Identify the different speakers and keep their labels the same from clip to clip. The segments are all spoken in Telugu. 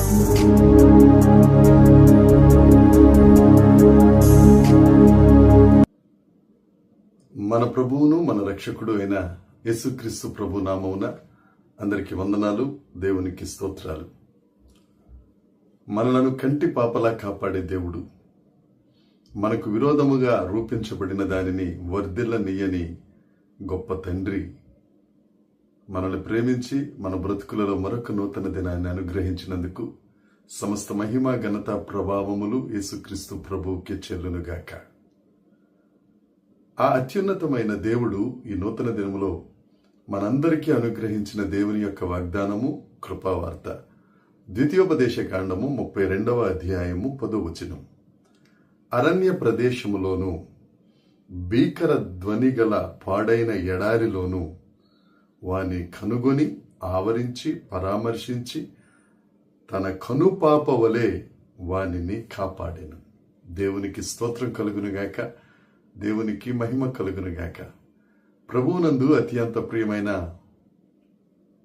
Speaker 1: మన ప్రభువును మన రక్షకుడు అయిన యేసుక్రీస్తు ప్రభు నామమున అందరికి వందనాలు, దేవునికి స్తోత్రాలు. మనలను కంటి పాపలా కాపాడే దేవుడు, మనకు విరోధముగా రూపించబడిన దానిని వర్ధిల్లనీయని గొప్ప తండ్రి, మనల్ని ప్రేమించి మన బ్రతుకులలో మరొక నూతన దినాన్ని అనుగ్రహించినందుకు సమస్త మహిమ ఘనత ప్రభావములు యేసుక్రీస్తు ప్రభువుకి చెల్లునుగాక. ఆ అత్యున్నతమైన దేవుడు ఈ నూతన దినములో మనందరికీ అనుగ్రహించిన దేవుని యొక్క వాగ్దానము కృపావార్త. ద్వితీయోపదేశ కాండము 32వ అధ్యాయము 10వ వచనం. అరణ్య ప్రదేశములోను భీకర ధ్వని గల పాడైన ఎడారిలోను వాని కనుగొని ఆవరించి పరామర్శించి తన కనుపాప వలె వానిని కాపాడెను. దేవునికి స్తోత్రం కలుగునుగాక, దేవునికి మహిమ కలుగునుగాక. ప్రభువునందు అత్యంత ప్రియమైన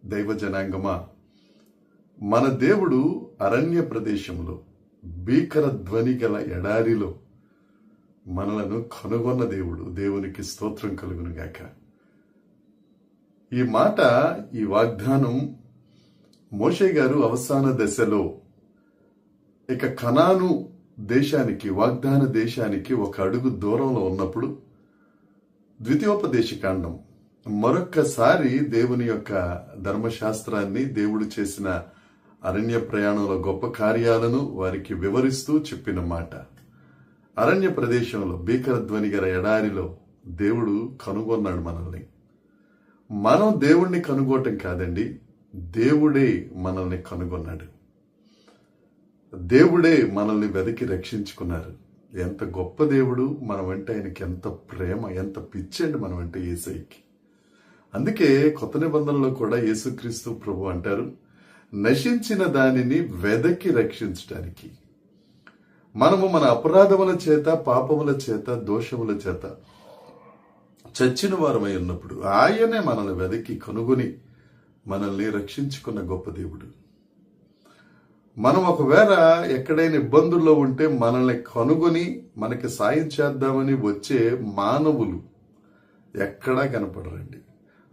Speaker 1: దైవ జనాంగమా, మన దేవుడు అరణ్య ప్రదేశంలో భీకర ధ్వని గల ఎడారిలో మనలను కనుగొన్న దేవుడు. దేవునికి స్తోత్రం కలుగునుగాక. ఈ మాట, ఈ వాగ్దానం మోషే గారు అవసాన దశలో ఇక కనాను దేశానికి, వాగ్దాన దేశానికి ఒక అడుగు దూరంలో ఉన్నప్పుడు ద్వితీయోపదేశ కాండం మరొక్కసారి దేవుని యొక్క ధర్మశాస్త్రాన్ని, దేవుడు చేసిన అరణ్య ప్రయాణంలో గొప్ప కార్యాలను వారికి వివరిస్తూ చెప్పిన మాట. అరణ్య ప్రదేశంలో భీకర ధ్వని గల ఎడారిలో దేవుడు కనుగొన్నాడు మనల్ని. మనం దేవుణ్ణి కనుగోవటం కాదండి, దేవుడే మనల్ని కనుగొన్నాడు. దేవుడే మనల్ని వెతికి రక్షించుకున్నారు. ఎంత గొప్ప దేవుడు! మనం అంటే ఆయనకి ఎంత ప్రేమ, ఎంత పిచ్చండి మనం అంటే యేసయ్యకి. అందుకే కొత్త నిబంధనలో కూడా యేసుక్రీస్తు ప్రభు అంటారు, నశించిన దానిని వెదకి రక్షించడానికి. మనము మన అపరాధముల చేత, పాపముల చేత, దోషముల చేత చచ్చిన వారమై ఉన్నప్పుడు ఆయనే మనల్ని వెదకి కనుగొని మనల్ని రక్షించుకున్న గొప్ప దేవుడు. మనం ఒకవేళ ఎక్కడైనా ఇబ్బందుల్లో ఉంటే మనల్ని కనుగొని మనకి సాయం చేద్దామని వచ్చే మానవులు ఎక్కడా కనపడరండి.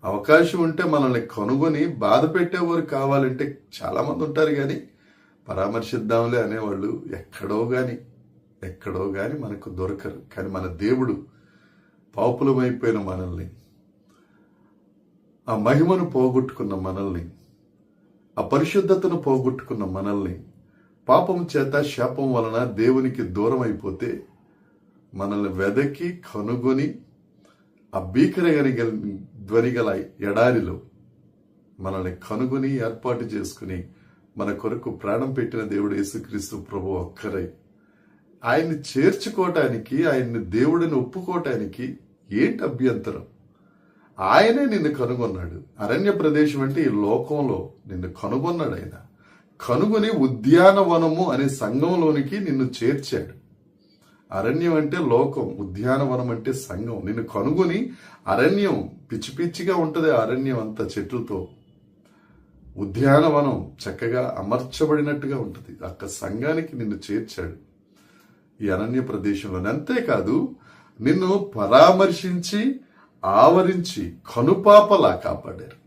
Speaker 1: అవకాశం ఉంటే మనల్ని కనుగొని బాధ పెట్టేవారు కావాలంటే చాలా మంది ఉంటారు, కానీ పరామర్శిద్దాంలే అనేవాళ్ళు ఎక్కడో గాని మనకు దొరకరు. కానీ మన దేవుడు పాపులమైపోయిన మనల్ని, ఆ మహిమను పోగొట్టుకున్న మనల్ని, ఆ పరిశుద్ధతను పోగొట్టుకున్న మనల్ని, పాపం చేత శాపం వలన దేవునికి దూరం అయిపోతే మనల్ని వెదకి కనుగొని ఆ భీకర ధ్వని గల ఎడారిలో మనల్ని కనుగొని ఏర్పాటు చేసుకుని మన కొరకు ప్రాణం పెట్టిన దేవుడు యేసుక్రీస్తు ప్రభు ఒక్కరై. ఆయన్ని చేర్చుకోవటానికి, ఆయన్ని దేవుడిని ఒప్పుకోవటానికి ఏంటి అభ్యంతరం? ఆయనే నిన్ను కనుగొన్నాడు. అరణ్య ప్రదేశం అంటే ఈ లోకంలో నిన్ను కనుగొన్నాడు. ఆయన కనుగొని ఉద్యానవనము అనే సంఘంలోనికి నిన్ను చేర్చాడు. అరణ్యం అంటే లోకం, ఉద్యానవనం అంటే సంఘం. నిన్ను కనుగొని, అరణ్యం పిచ్చి పిచ్చిగా ఉంటది, అరణ్యం అంతా చెట్లతో, ఉద్యానవనం చక్కగా అమర్చబడినట్టుగా ఉంటది. అక్క సంఘానికి నిన్ను చేర్చాడు ఈ అరణ్య ప్రదేశంలో. అంతేకాదు, నిన్ను పరామర్శించి ఆవరించి కనుపాపలా కాపాడారు.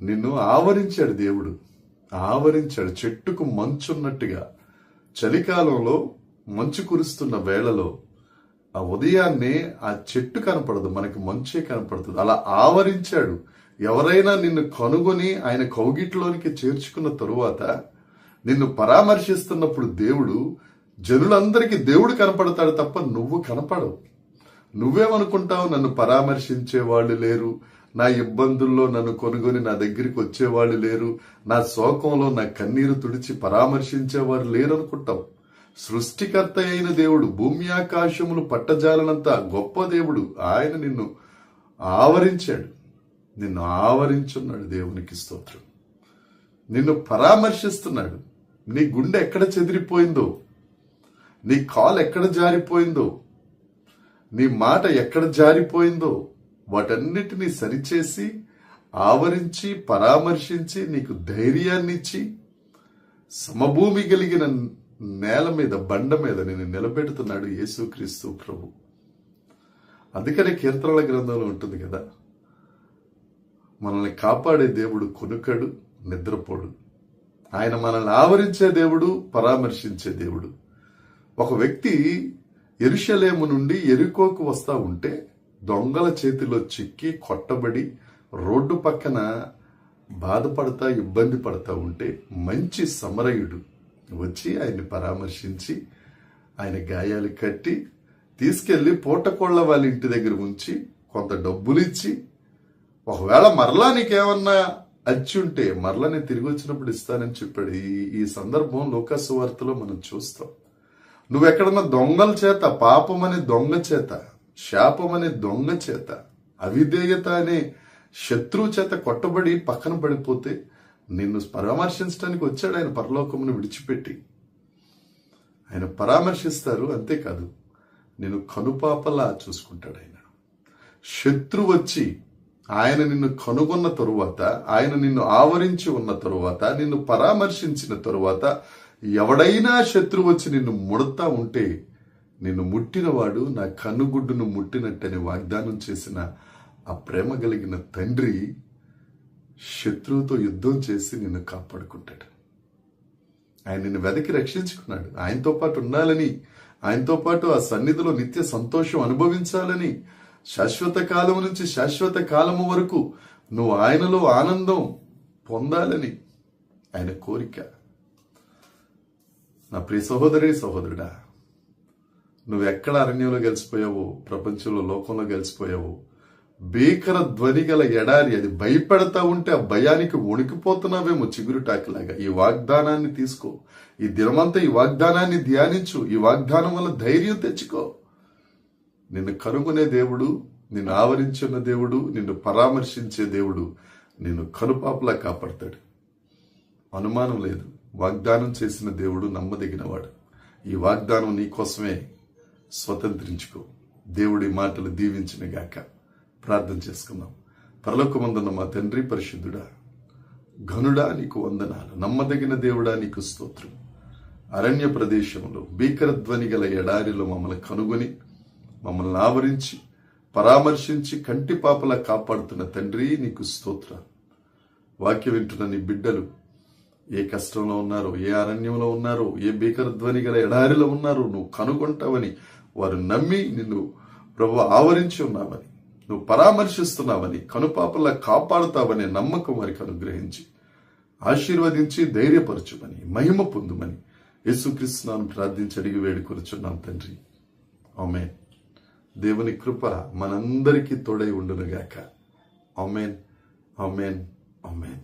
Speaker 1: నిన్ను ఆవరించాడు దేవుడు, ఆవరించాడు. చెట్టుకు మంచున్నట్టుగా చలికాలంలో మంచు కురుస్తున్న వేళలో ఆ ఉదయాన్నే ఆ చెట్టు కనపడదు, మనకి మంచే కనపడుతుంది. అలా ఆవరించాడు. ఎవరైనా నిన్ను కనుగొని ఆయన కౌగిట్లోనికి చేర్చుకున్న తరువాత నిన్ను పరామర్శిస్తున్నప్పుడు దేవుడు, జనులందరికీ దేవుడు కనపడతాడు తప్ప నువ్వు కనపడవు. నువ్వేమనుకుంటావు, నన్ను పరామర్శించే వాళ్ళు లేరు, నా ఇబ్బందుల్లో నన్ను కొనుగొని నా దగ్గరికి వచ్చేవాళ్ళు లేరు, నా శోకంలో నా కన్నీరు తుడిచి పరామర్శించేవారు లేరు అనుకుంటావు. సృష్టికర్త అయిన దేవుడు, భూమి ఆకాశములు పట్టజాలనంత గొప్ప దేవుడు, ఆయన నిన్ను ఆవరించాడు, నిన్ను ఆవరించున్నాడు. దేవునికి స్తోత్రం. నిన్ను పరామర్శిస్తున్నాడు. నీ గుండె ఎక్కడ చెదిరిపోయిందో, నీ కాలు ఎక్కడ జారిపోయిందో, నీ మాట ఎక్కడ జారిపోయిందో వాటన్నిటినీ సరిచేసి ఆవరించి పరామర్శించి నీకు ధైర్యాన్నిచ్చి సమభూమి కలిగిన నేల మీద, బండ మీద నేను నిలబెడుతున్నాడు యేసుక్రీస్తు ప్రభు. అందుకనే కీర్తనల గ్రంథంలో ఉంటుంది కదా, మనల్ని కాపాడే దేవుడు కొనుకడు, నిద్రపోడు. ఆయన మనల్ని ఆవరించే దేవుడు, పరామర్శించే దేవుడు. ఒక వ్యక్తి యెరూషలేము నుండి యెరికోకు వస్తా ఉంటే దొంగల చేతిలో చిక్కి కొట్టబడి రోడ్డు పక్కన బాధపడతా, ఇబ్బంది పడతా ఉంటే మంచి సమరయుడు వచ్చి ఆయన్ని పరామర్శించి ఆయన గాయాలు కట్టి తీసుకెళ్లి పూటకోళ్ల వాళ్ళ ఇంటి దగ్గర ఉంచి కొంత డబ్బులు ఇచ్చి, ఒకవేళ మరలా నీకేమన్నా అచ్చి ఉంటే మరలా నేను తిరిగి వచ్చినప్పుడు ఇస్తానని చెప్పాడు. ఈ సందర్భం లూకా సువార్తలో మనం చూస్తాం. నువ్వెక్కడన్నా దొంగల చేత, పాపం అనే దొంగ చేత, శాపం అనే దొంగ చేత, అవిధేయత అనే శత్రువు చేత కొట్టబడి పక్కన పడిపోతే నిన్ను పరామర్శించడానికి వచ్చాడు ఆయన పరలోకమును విడిచిపెట్టి. ఆయన పరామర్శిస్తారు, అంతేకాదు నిన్ను కనుపాపలా చూసుకుంటాడు ఆయన. శత్రువు వచ్చి ఆయన నిన్ను కనుగొన్న తరువాత, ఆయన నిన్ను ఆవరించి ఉన్న తరువాత, నిన్ను పరామర్శించిన తరువాత, ఎవడైనా శత్రువు వచ్చి నిన్ను ముడతా ఉంటే నిన్ను ముట్టినవాడు నా కన్నుగుడ్డును ముట్టినట్టని వాగ్దానం చేసిన ఆ ప్రేమ కలిగిన తండ్రి శత్రువుతో యుద్ధం చేసి నిన్ను కాపాడుకుంటాడు. ఆయన నిన్ను వెదకి రక్షించుకున్నాడు. ఆయనతో పాటు ఉండాలని, ఆయనతో పాటు ఆ సన్నిధిలో నిత్య సంతోషం అనుభవించాలని, శాశ్వత కాలం నుంచి శాశ్వత కాలము వరకు నువ్వు ఆయనలో ఆనందం పొందాలని ఆయన కోరిక. నా ప్రియ సహోదరి, సహోదరుడా, నువ్వు ఎక్కడ అరణ్యంలో గెలిచిపోయావో, ప్రపంచంలో, లోకంలో గెలిచిపోయావో, భీకర ధ్వని గల ఎడారి, అది భయపెడతా ఉంటే ఆ భయానికి వణికిపోతున్నావేమో చిగురుటాకులాగా. ఈ వాగ్దానాన్ని తీసుకో. ఈ దినమంతా ఈ వాగ్దానాన్ని ధ్యానించు. ఈ వాగ్దానం వల్ల ధైర్యం తెచ్చుకో. నిన్ను కనుగొనే దేవుడు, నిన్ను ఆవరించిన దేవుడు, నిన్ను పరామర్శించే దేవుడు నిన్ను కనుపాపలా కాపాడతాడు. అనుమానం లేదు. వాగ్దానం చేసిన దేవుడు నమ్మదగినవాడు. ఈ వాగ్దానం నీకోసమే. స్వతంత్రించుకో. దేవుడి మాటలు దీవించిన గాక. ప్రార్థన చేసుకుందాం. పరలోకమందున్న మా తండ్రి పరిశుద్ధుడా, ఘనుడా, నీకు వందనాలు. నమ్మదగిన దేవుడా, నీకు స్తోత్రం. అరణ్య ప్రదేశంలో భీకర ధ్వని గల ఎడారిలో మమ్మల్ని కనుగొని, మమ్మల్ని ఆవరించి, పరామర్శించి, కంటి పాపలా కాపాడుతున్న తండ్రి, నీకు స్తోత్రం. వాక్యం వింటున్న నీ బిడ్డలు ఏ కష్టంలో ఉన్నారో, ఏ అరణ్యంలో ఉన్నారో, ఏ భీకర ధ్వని గల ఎడారిలో ఉన్నారో నువ్వు కనుగొంటావని వారు నమ్మి నిన్ను ప్రభు ఆవరించి ఉన్నావని, నువ్వు పరామర్శిస్తున్నావని, కనుపాపలా కాపాడుతావనే నమ్మకం వారికి అనుగ్రహించి ఆశీర్వదించి ధైర్యపరచుమని, మహిమ పొందుమని యేసుక్రీస్తు నామమున ప్రార్థించి అడిగి వేడుకొనుచున్నాం తండ్రి. ఆమేన్. దేవుని కృప మనందరికీ తోడై ఉండునుగాక. ఆమేన్, ఆమేన్, ఆమేన్.